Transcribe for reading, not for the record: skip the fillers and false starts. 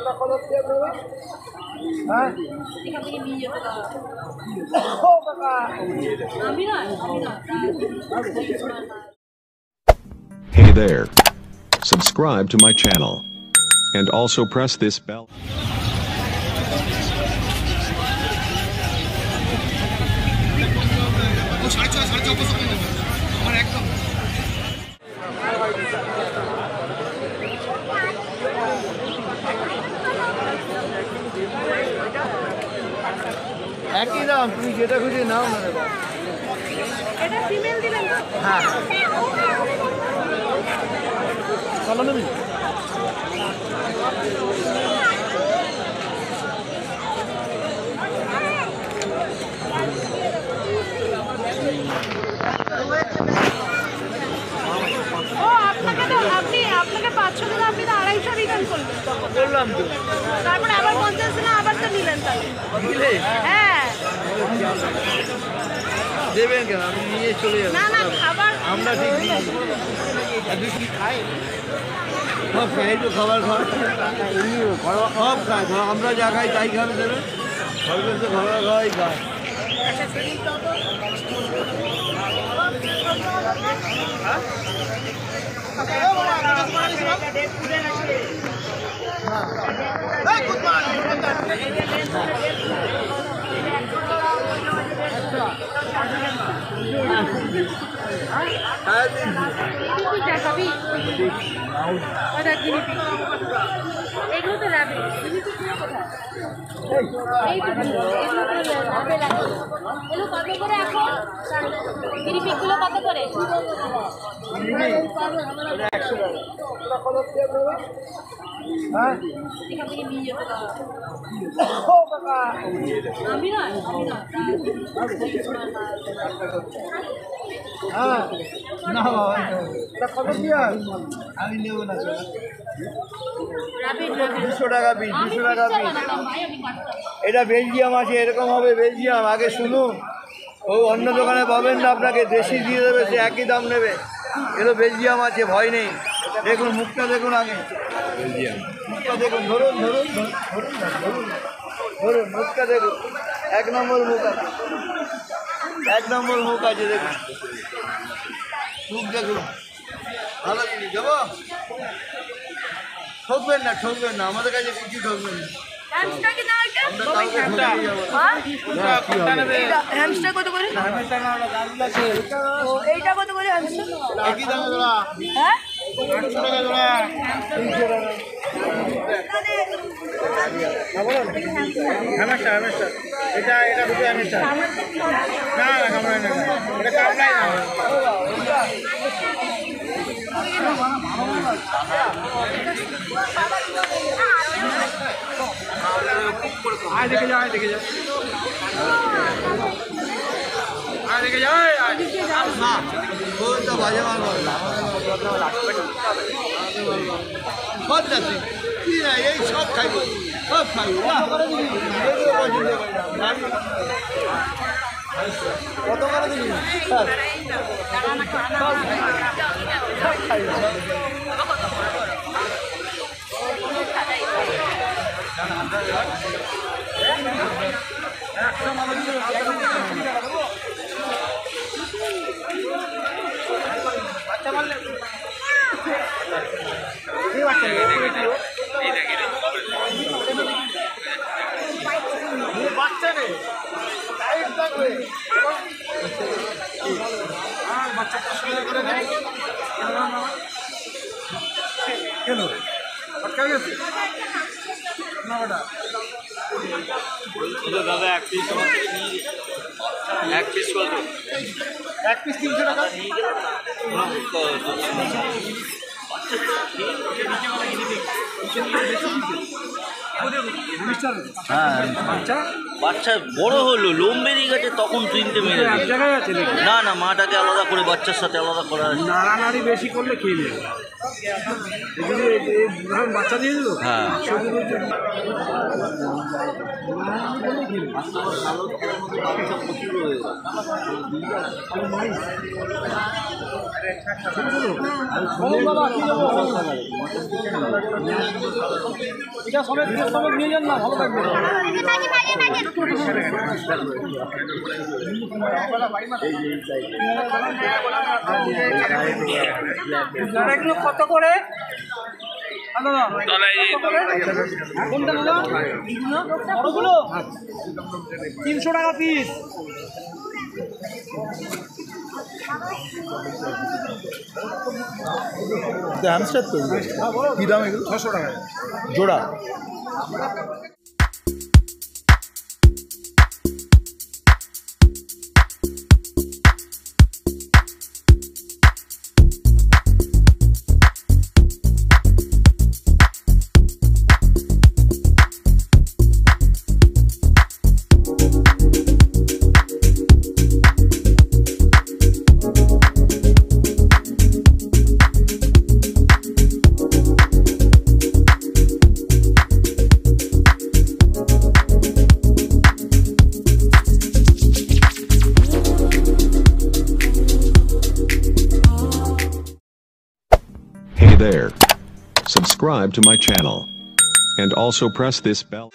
Hey there. Subscribe to my channel. And also press this bell. একই দাম, তুমি যেটা খুঁজে নাও না। এটা ফিমেল দিবেন তো? হ্যাঁ চলো নেবি। আপনাকে 500 দিলে আপনি তো 250 রিটার্ন করলেন। বললাম তো, তারপরে আবার 50 দিলে আবার তো নিলেন তাহলে। হ্যাঁ দেবেন কেন? আমি নিয়ে চলে যাবো। না না খাবার আমরা ঠিক কি খাই? সব খাই তো, খাবার খাওয়া সব খাই। আমরা যা খাই তাই খাবে দেবে। সব তো খাবার খাওয়াই খায়। এগুলো তো যাবে। এগুলো কত করে এখন? গিরিপিকগুলো কত করে? এখান থেকে নিয়ে যেতে দাও। আমি না না বাবা, এটা কত কি আর আমি নেব না। 200 টাকা পিস, 200 টাকা পিস। এটা বেলজিয়াম আছে, এরকম হবে বেলজিয়াম। আগে শুনুন, ও অন্য দোকানে পাবেন না, আপনাকে দেশি দিয়ে দেবে, সে একই দাম নেবে। এগুলো বেলজিয়াম আছে, ভয় নেই। দেখুন মুখটা দেখুন আগে, বেলজিয়াম মুখটা দেখুন। ধরুন ধরুন ধরুন ধরুন ধরুন মুখটা দেখুন, 1 নম্বর মুখ আছে, 1 নম্বর মুখ আছে। দেখুন মুখ দেখুন, ভালো জিনিস। যাবো, ঠকবেন না, ঠকবেন না, আমাদের কাছে কিছু ঠকবেন না। হ্যামস্টার কত করে? এইটা কত করে হ্যামস্টার? একই দাম জোড়া। হ্যাঁ 800 টাকা জোড়া, 300 টাকা। হ্যামস্টার, হ্যামস্টার এটা দুটো হ্যামস্টার। না না কামড়ায় না, এটা কামড়ায় না। আয় দেখে যাও, আয় দেখে যাও, আয় দেখে যাও। না ওই তো বাজে মাল বললাম, কি না এই সব খাইব, সব খাইব। কত করে দিবি? সব খাইব। বাচ্চা নেই, বাচ্চা করে কেন আটকা গেছে না? ওটা দাদা এক পিস কত? 300 টাকা। হ্যাঁ বাচ্চা বড় হলো লোম বেরিয়ে গেছে তখন তিনটে মেরে না না মাটাকে আলাদা করে বাচ্চার সাথে আলাদা করা নাড়ানাড়ি বেশি করলে খেয়ে নেবে বাচ্চা দিয়ে দিল হ্যাঁ এটা সমেত নিয়ে যান না ভালো থাকবে এগুলো কত করে কোনটা দাদা বড়গুলো 300 টাকা পিস হ্যামস্টার তো কী দাম এগুলো? 600 টাকা জোড়া। Hey there. Subscribe to my channel. And also press this bell.